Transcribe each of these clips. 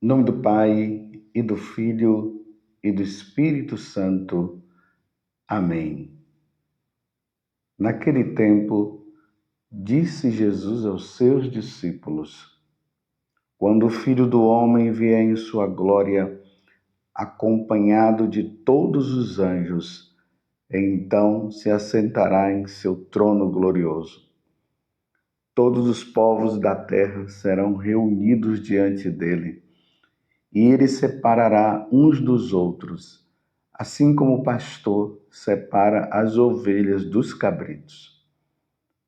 Em nome do Pai, e do Filho, e do Espírito Santo. Amém. Naquele tempo, disse Jesus aos seus discípulos: Quando o Filho do Homem vier em sua glória, acompanhado de todos os anjos, então se assentará em seu trono glorioso. Todos os povos da terra serão reunidos diante dele, e ele separará uns dos outros, assim como o pastor separa as ovelhas dos cabritos.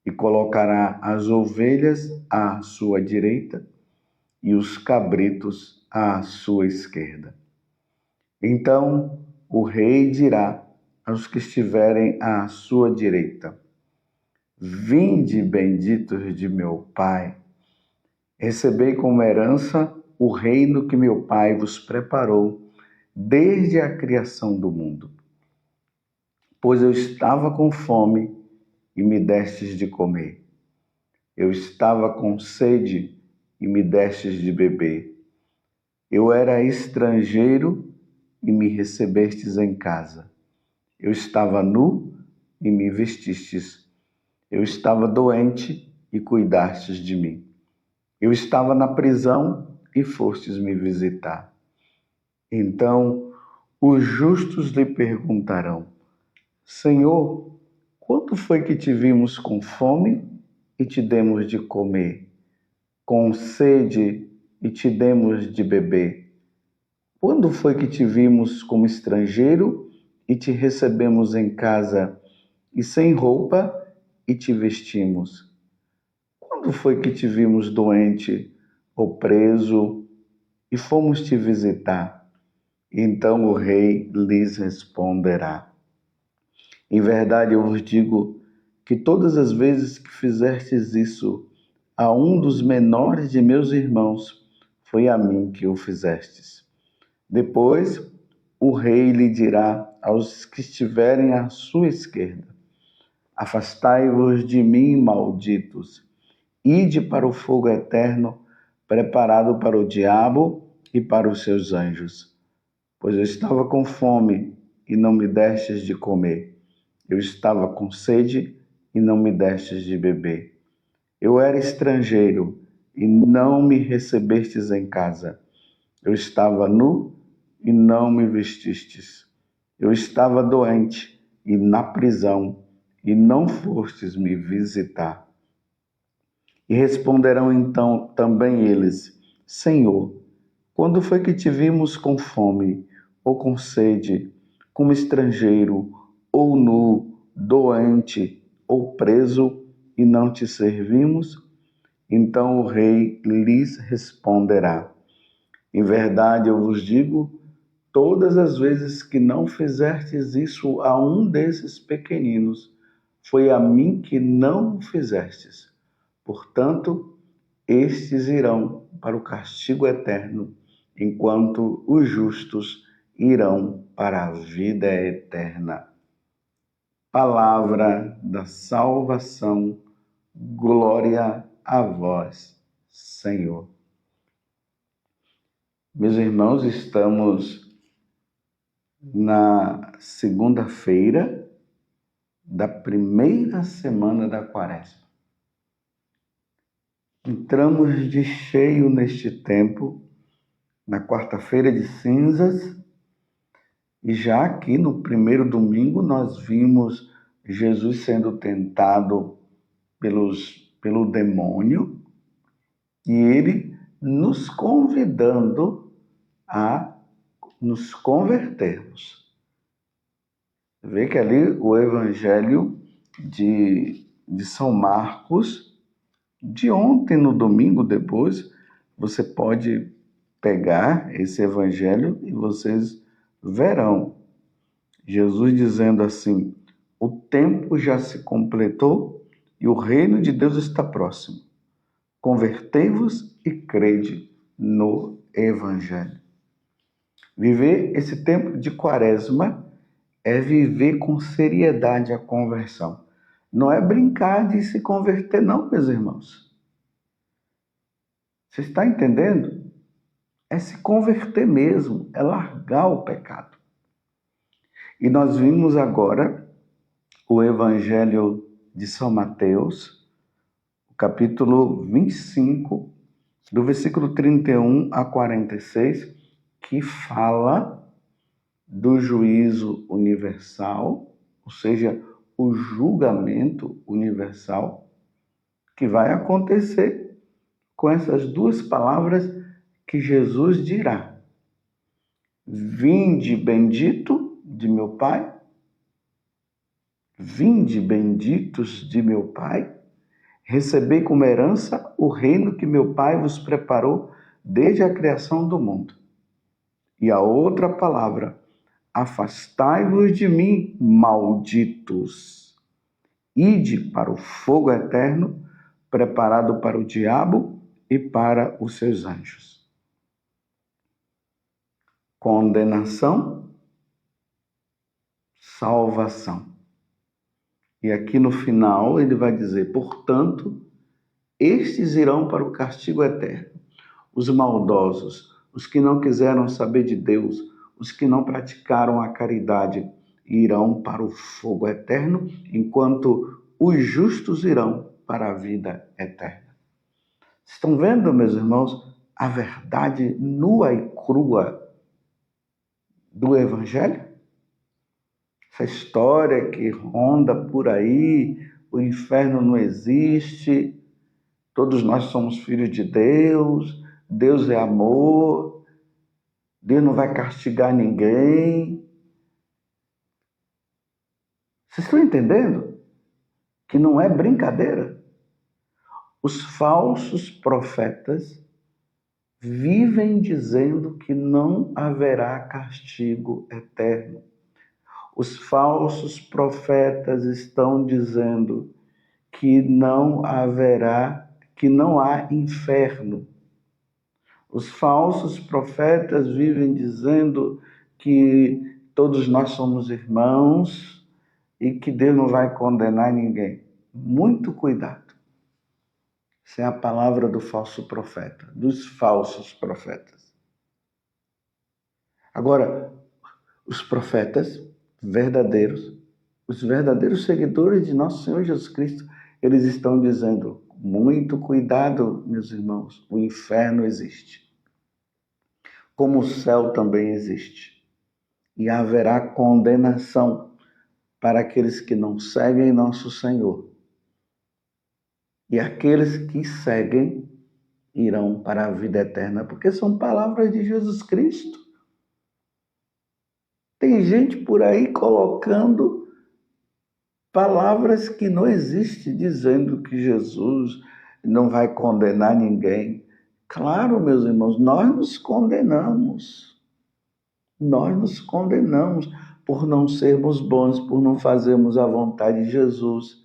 E colocará as ovelhas à sua direita e os cabritos à sua esquerda. Então o rei dirá aos que estiverem à sua direita: Vinde, benditos de meu Pai, recebei como herança o reino que meu Pai vos preparou desde a criação do mundo. Pois eu estava com fome e me destes de comer. Eu estava com sede e me destes de beber. Eu era estrangeiro e me recebestes em casa. Eu estava nu e me vestistes. Eu estava doente e cuidastes de mim. Eu estava na prisão e fostes me visitar. Então os justos lhe perguntarão: Senhor, quando foi que te vimos com fome e te demos de comer, com sede e te demos de beber? Quando foi que te vimos como estrangeiro e te recebemos em casa, e sem roupa e te vestimos? Quando foi que te vimos doente ou preso e fomos te visitar? Então o rei lhes responderá: Em verdade eu vos digo que todas as vezes que fizestes isso a um dos menores de meus irmãos, foi a mim que o fizestes. Depois o rei lhe dirá aos que estiverem à sua esquerda: Afastai-vos de mim, malditos, ide para o fogo eterno, preparado para o diabo e para os seus anjos. Pois eu estava com fome e não me destes de comer. Eu estava com sede e não me destes de beber. Eu era estrangeiro e não me recebestes em casa. Eu estava nu e não me vestistes. Eu estava doente e na prisão e não fostes me visitar. E responderão então também eles: Senhor, quando foi que te vimos com fome, ou com sede, como estrangeiro, ou nu, doente, ou preso, e não te servimos? Então o rei lhes responderá: Em verdade eu vos digo, todas as vezes que não fizestes isso a um desses pequeninos, foi a mim que não o fizestes. Portanto, estes irão para o castigo eterno, enquanto os justos irão para a vida eterna. Palavra da salvação, glória a vós, Senhor. Meus irmãos, estamos na segunda-feira da primeira semana da Quaresma. Entramos de cheio neste tempo, na quarta-feira de cinzas, e já aqui no primeiro domingo nós vimos Jesus sendo tentado pelo demônio e ele nos convidando a nos convertermos. Vê que ali o Evangelho de São Marcos, de ontem no domingo, depois, você pode pegar esse Evangelho e vocês verão Jesus dizendo assim: o tempo já se completou e o reino de Deus está próximo. Convertei-vos e crede no Evangelho. Viver esse tempo de Quaresma é viver com seriedade a conversão. Não é brincar de se converter, não, meus irmãos. Você está entendendo? é se converter mesmo, é largar o pecado. E nós vimos agora o Evangelho de São Mateus, capítulo 25, do versículo 31 a 46, que fala do juízo universal, ou seja, o julgamento universal, que vai acontecer com essas duas palavras que Jesus dirá: vinde bendito de meu Pai, vinde benditos de meu Pai, recebei como herança o reino que meu Pai vos preparou desde a criação do mundo. E a outra palavra: afastai-vos de mim, malditos, ide para o fogo eterno, preparado para o diabo e para os seus anjos. Condenação, salvação. E aqui no final ele vai dizer: portanto, estes irão para o castigo eterno, os maldosos, os que não quiseram saber de Deus, os que não praticaram a caridade, irão para o fogo eterno, enquanto os justos irão para a vida eterna. Estão vendo, meus irmãos, a verdade nua e crua do Evangelho? Essa história que ronda por aí, o inferno não existe, todos nós somos filhos de Deus, Deus é amor, Deus não vai castigar ninguém. Vocês estão entendendo que não é brincadeira? Os falsos profetas vivem dizendo que não haverá castigo eterno. Os falsos profetas estão dizendo que não haverá, que não há inferno. Os falsos profetas vivem dizendo que todos nós somos irmãos e que Deus não vai condenar ninguém. Muito cuidado. Essa é a palavra do falso profeta, dos falsos profetas. Agora, os profetas verdadeiros, os verdadeiros seguidores de nosso Senhor Jesus Cristo, eles estão dizendo: muito cuidado, meus irmãos, o inferno existe, como o céu também existe, e haverá condenação para aqueles que não seguem nosso Senhor. E aqueles que seguem irão para a vida eterna, porque são palavras de Jesus Cristo. Tem gente por aí colocando palavras que não existem, dizendo que Jesus não vai condenar ninguém. Claro, meus irmãos, nós nos condenamos. Nós nos condenamos por não sermos bons, por não fazermos a vontade de Jesus,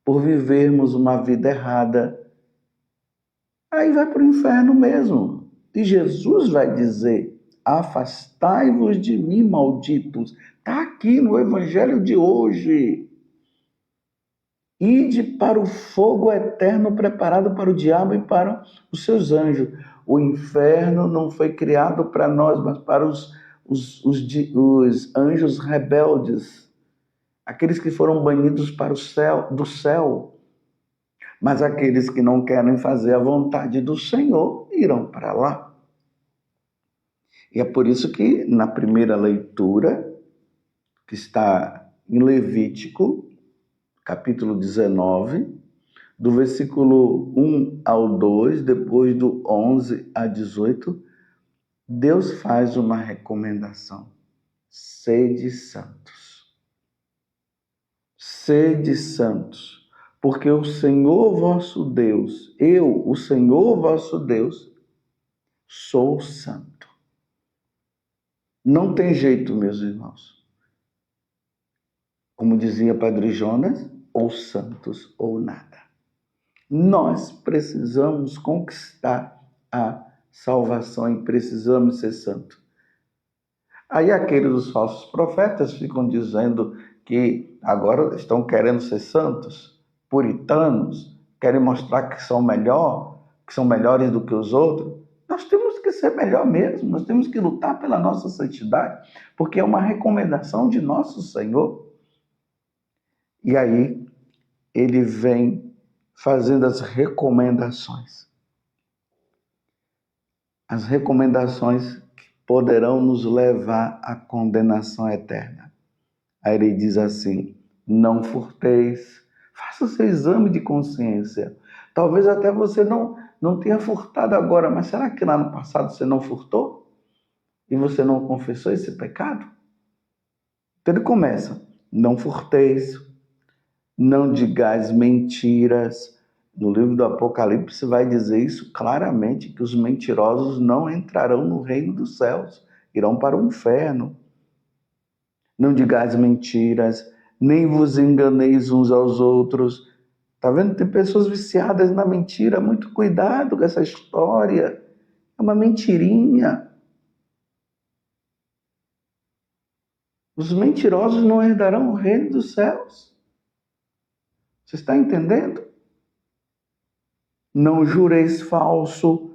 por vivermos uma vida errada. Aí vai para o inferno mesmo. E Jesus vai dizer: afastai-vos de mim, malditos. Está aqui no Evangelho de hoje. Ide para o fogo eterno preparado para o diabo e para os seus anjos. O inferno não foi criado para nós, mas para os anjos rebeldes, aqueles que foram banidos para o céu, do céu. Mas aqueles que não querem fazer a vontade do Senhor irão para lá. E é por isso que na primeira leitura, que está em Levítico, capítulo 19, do versículo 1 ao 2, depois do 11 a 18, Deus faz uma recomendação: sede santos. Sede santos, porque o Senhor vosso Deus, eu, o Senhor vosso Deus, sou santo. Não tem jeito, meus irmãos. Como dizia Padre Jonas, ou santos ou nada. Nós precisamos conquistar a salvação e precisamos ser santos. Aí aqueles dos falsos profetas ficam dizendo que agora estão querendo ser santos, puritanos, querem mostrar que são melhores do que os outros. Nós temos que ser melhor mesmo, nós temos que lutar pela nossa santidade, porque é uma recomendação de nosso Senhor. E aí, ele vem fazendo as recomendações. As recomendações que poderão nos levar à condenação eterna. Aí ele diz assim: não furteis, faça o seu exame de consciência. Talvez até você não tenha furtado agora, mas será que lá no passado você não furtou? E você não confessou esse pecado? Então ele começa: não furteis, não digais mentiras. No livro do Apocalipse vai dizer isso claramente, que os mentirosos não entrarão no reino dos céus, irão para o inferno. Não digais mentiras, nem vos enganeis uns aos outros. Tá vendo? Tem pessoas viciadas na mentira. Muito cuidado com essa história. É uma mentirinha. Os mentirosos não herdarão o reino dos céus. Você está entendendo? Não jureis falso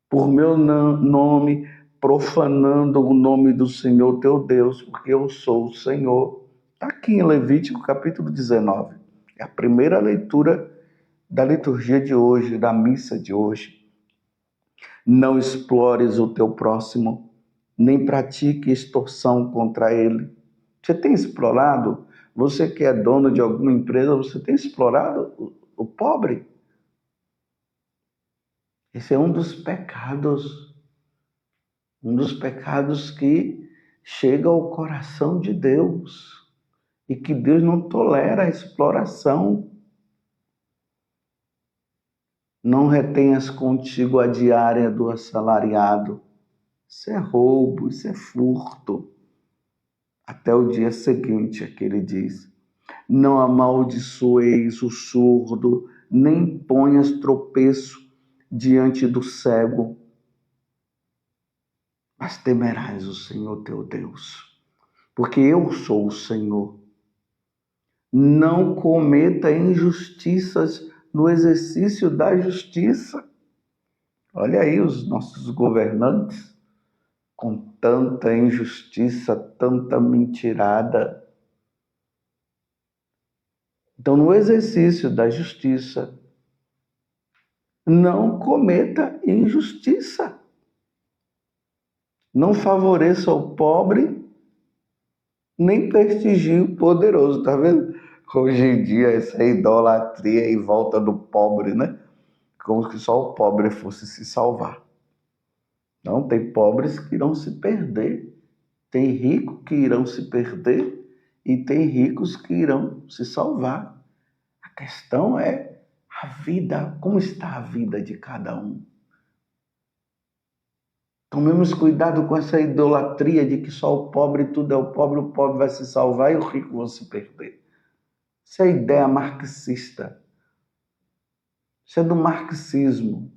por meu nome, profanando o nome do Senhor teu Deus, porque eu sou o Senhor. Está aqui em Levítico capítulo 19. É a primeira leitura da liturgia de hoje, da missa de hoje. Não explores o teu próximo, nem pratique extorsão contra ele. Você tem explorado? Você que é dono de alguma empresa, você tem explorado o pobre? Esse é um dos pecados que chega ao coração de Deus e que Deus não tolera a exploração. Não retenhas contigo a diária do assalariado. Isso é roubo, isso é furto. Até o dia seguinte, é que ele diz: não amaldiçoeis o surdo, nem ponhas tropeço diante do cego, mas temerás o Senhor teu Deus, porque eu sou o Senhor. Não cometa injustiças no exercício da justiça. Olha aí os nossos governantes com tanta injustiça, tanta mentirada. Então, no exercício da justiça, não cometa injustiça. Não favoreça o pobre, nem prestigie o poderoso. Tá vendo? Hoje em dia, essa idolatria em volta do pobre, né? Como se só o pobre fosse se salvar. Não, tem pobres que irão se perder. Tem ricos que irão se perder e tem ricos que irão se salvar. A questão é a vida, como está a vida de cada um. Tomemos cuidado com essa idolatria de que só o pobre, tudo é o pobre vai se salvar e o rico vai se perder. Isso é ideia marxista. Isso é do marxismo.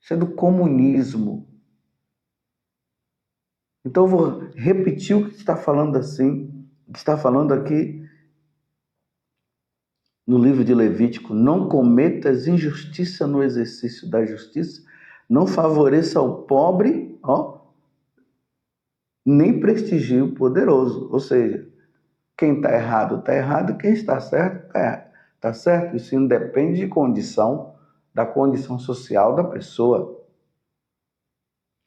Isso é do comunismo. Então eu vou repetir o que está falando assim, o que está falando aqui no livro de Levítico: não cometas injustiça no exercício da justiça, não favoreça o pobre, nem prestigie o poderoso. Ou seja, quem está errado, quem está certo, está certo. Isso independe de condição, da condição social da pessoa.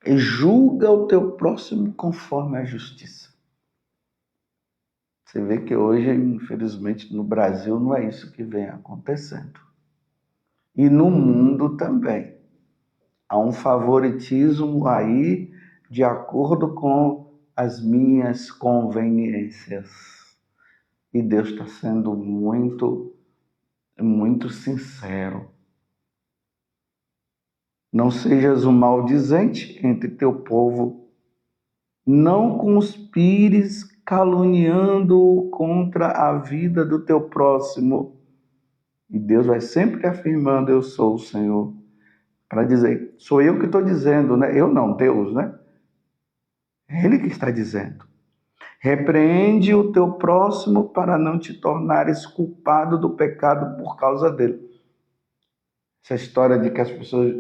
E julga o teu próximo conforme a justiça. Você vê que hoje, infelizmente, no Brasil não é isso que vem acontecendo. E no mundo também. Há um favoritismo aí de acordo com as minhas conveniências. E Deus está sendo muito, muito sincero. Não sejas um maldizente entre teu povo. Não conspires caluniando contra a vida do teu próximo. E Deus vai sempre afirmando: eu sou o Senhor. Para dizer, sou eu que estou dizendo, né? Eu não, Deus, né? É Ele que está dizendo. Repreende o teu próximo para não te tornares culpado do pecado por causa dele. Essa história de que as pessoas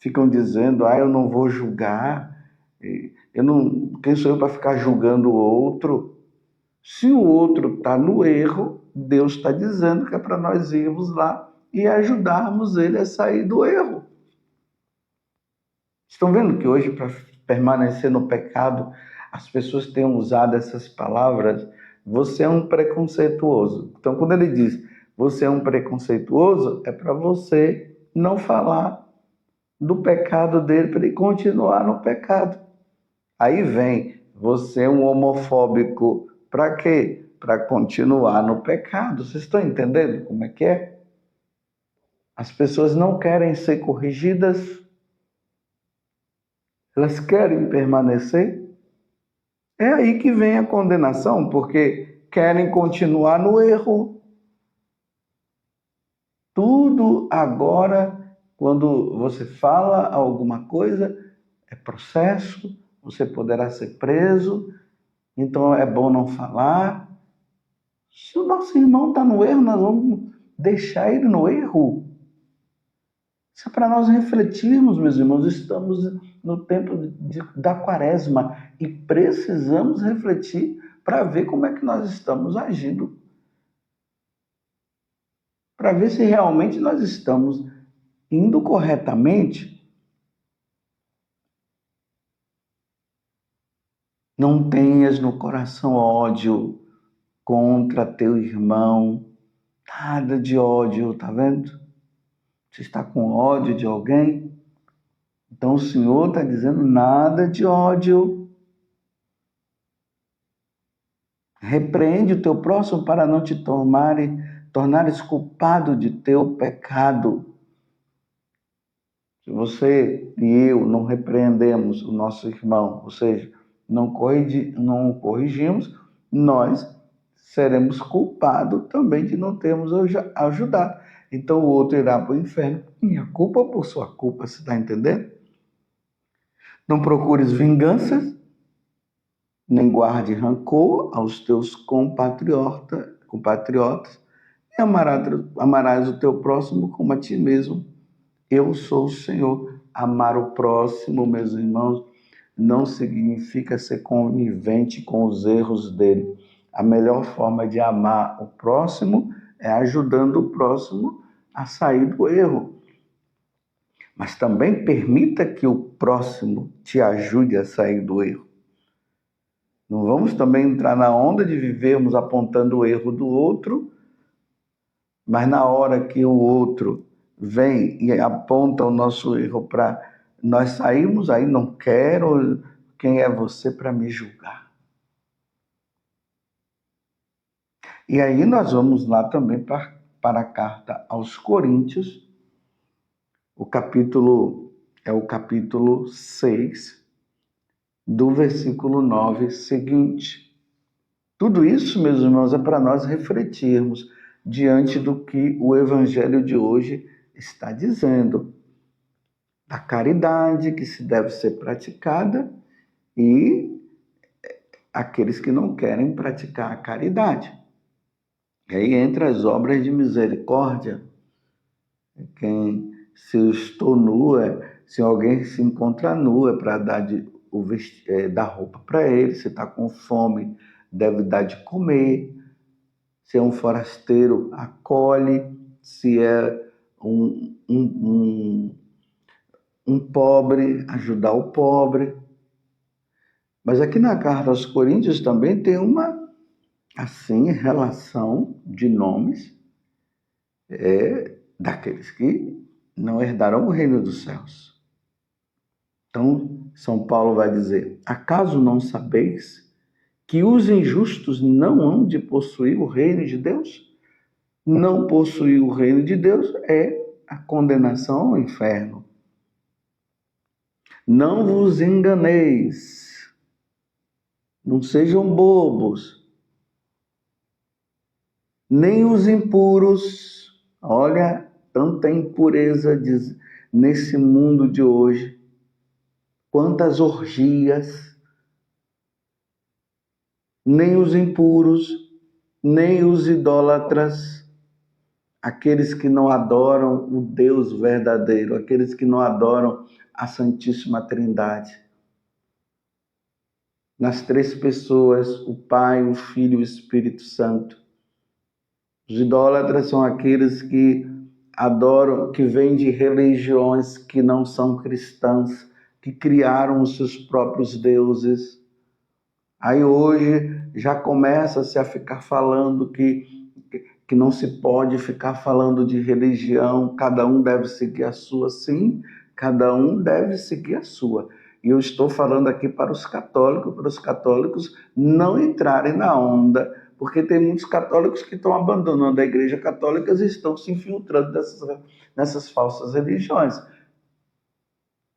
ficam dizendo, eu não vou julgar, quem sou eu para ficar julgando o outro? Se o outro está no erro, Deus está dizendo que é para nós irmos lá e ajudarmos ele a sair do erro. Estão vendo que hoje, para permanecer no pecado, as pessoas têm usado essas palavras? Você é um preconceituoso. Então, quando ele diz você é um preconceituoso, é para você não falar do pecado dele, para ele continuar no pecado. Aí vem, você é um homofóbico. Para quê? Para continuar no pecado. Vocês estão entendendo como é que é? As pessoas não querem ser corrigidas, elas querem permanecer. É aí que vem a condenação, porque querem continuar no erro. Tudo agora, quando você fala alguma coisa, é processo, você poderá ser preso, então é bom não falar. Se o nosso irmão está no erro, nós vamos deixar ele no erro. Isso é para nós refletirmos, meus irmãos. Estamos no tempo da quaresma e precisamos refletir para ver como é que nós estamos agindo. Para ver se realmente nós estamos indo corretamente. Não tenhas no coração ódio contra teu irmão. Nada de ódio, tá vendo? Você está com ódio de alguém? Então o Senhor está dizendo nada de ódio. Repreende o teu próximo para não te tornares culpado de teu pecado. Se você e eu não repreendemos o nosso irmão, ou seja, não corrigimos, nós seremos culpados também de não termos ajudado. Então o outro irá para o inferno. Minha culpa por sua culpa, você está entendendo? Não procures vinganças, nem guarde rancor aos teus compatriotas, e amarás o teu próximo como a ti mesmo. Eu sou o Senhor. Amar o próximo, meus irmãos, não significa ser conivente com os erros dele. A melhor forma de amar o próximo é ajudando o próximo a sair do erro. Mas também permita que o próximo te ajude a sair do erro. Não vamos também entrar na onda de vivermos apontando o erro do outro, mas na hora que o outro vem e aponta o nosso erro para nós sairmos, aí não quero, quem é você para me julgar? E aí nós vamos lá também para a carta aos Coríntios, o capítulo 6, do versículo 9 seguinte. Tudo isso, meus irmãos, é para nós refletirmos diante do que o evangelho de hoje está dizendo. A caridade que se deve ser praticada e aqueles que não querem praticar a caridade. E aí entra as obras de misericórdia. Se eu estou nua, se alguém se encontra nua, para dar dar roupa para ele. Se está com fome, deve dar de comer. Se é um forasteiro, acolhe. Se é um pobre, ajudar o pobre. Mas aqui na carta aos Coríntios também tem uma, assim, relação de nomes daqueles que não herdarão o reino dos céus. Então, São Paulo vai dizer, acaso não sabeis que os injustos não hão de possuir o reino de Deus? Não possuir o reino de Deus é a condenação ao inferno. Não vos enganeis, não sejam bobos, nem os impuros. Olha, tanta impureza nesse mundo de hoje, quantas orgias, nem os impuros, nem os idólatras, aqueles que não adoram o Deus verdadeiro, aqueles que não adoram a Santíssima Trindade. Nas três pessoas, o Pai, o Filho e o Espírito Santo. Os idólatras são aqueles que adoram, que vêm de religiões que não são cristãs, que criaram os seus próprios deuses. Aí hoje já começa-se a ficar falando que não se pode ficar falando de religião, cada um deve seguir a sua. Sim, cada um deve seguir a sua. E eu estou falando aqui para os católicos não entrarem na onda, porque tem muitos católicos que estão abandonando a Igreja Católica e estão se infiltrando nessas falsas religiões.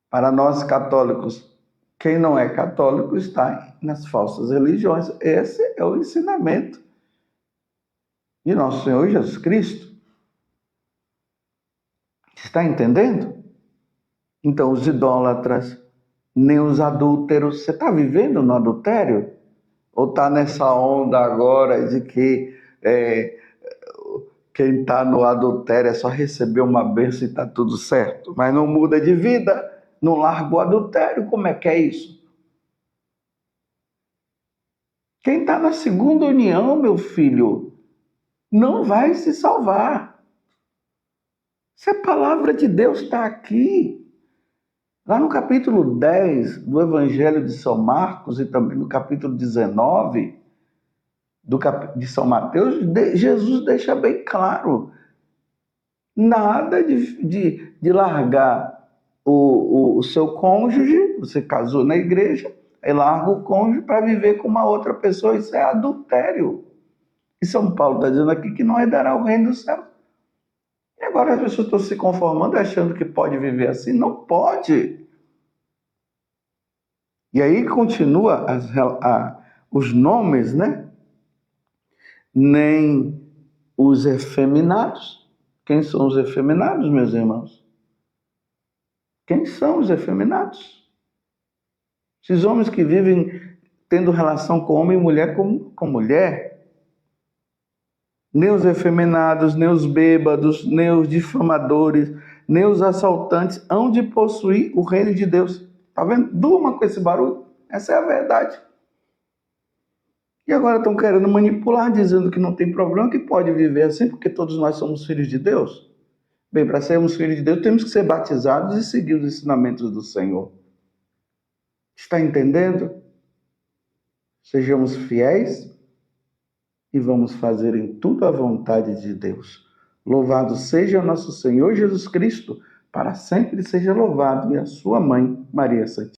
Para nós católicos, quem não é católico está nas falsas religiões. Esse é o ensinamento de nosso Senhor Jesus Cristo. Está entendendo? Então, os idólatras, nem os adúlteros. Você está vivendo no adultério? Ou está nessa onda agora de que quem está no adultério é só receber uma bênção e está tudo certo, mas não muda de vida, não larga o adultério? Como é que é isso? Quem está na segunda união, meu filho, não vai se salvar. Se a palavra de Deus está aqui, lá no capítulo 10 do Evangelho de São Marcos e também no capítulo 19 de São Mateus, Jesus deixa bem claro, nada de largar o seu cônjuge. Você casou na igreja, aí larga o cônjuge para viver com uma outra pessoa. Isso é adultério. E São Paulo está dizendo aqui que não herdará o reino do céu. E agora as pessoas estão se conformando, achando que pode viver assim. Não pode. E aí continua os nomes, né? Nem os efeminados. Quem são os efeminados, meus irmãos? Quem são os efeminados? Esses homens que vivem tendo relação com homem e mulher com mulher. Nem os efeminados, nem os bêbados, nem os difamadores, nem os assaltantes hão de possuir o reino de Deus. Está vendo? Durma com esse barulho. Essa é a verdade. E agora estão querendo manipular, dizendo que não tem problema, que pode viver assim, porque todos nós somos filhos de Deus. Bem, para sermos filhos de Deus, temos que ser batizados e seguir os ensinamentos do Senhor. Está entendendo? Sejamos fiéis e vamos fazer em tudo a vontade de Deus. Louvado seja nosso Senhor Jesus Cristo, para sempre seja louvado, e a sua mãe, Maria Santíssima.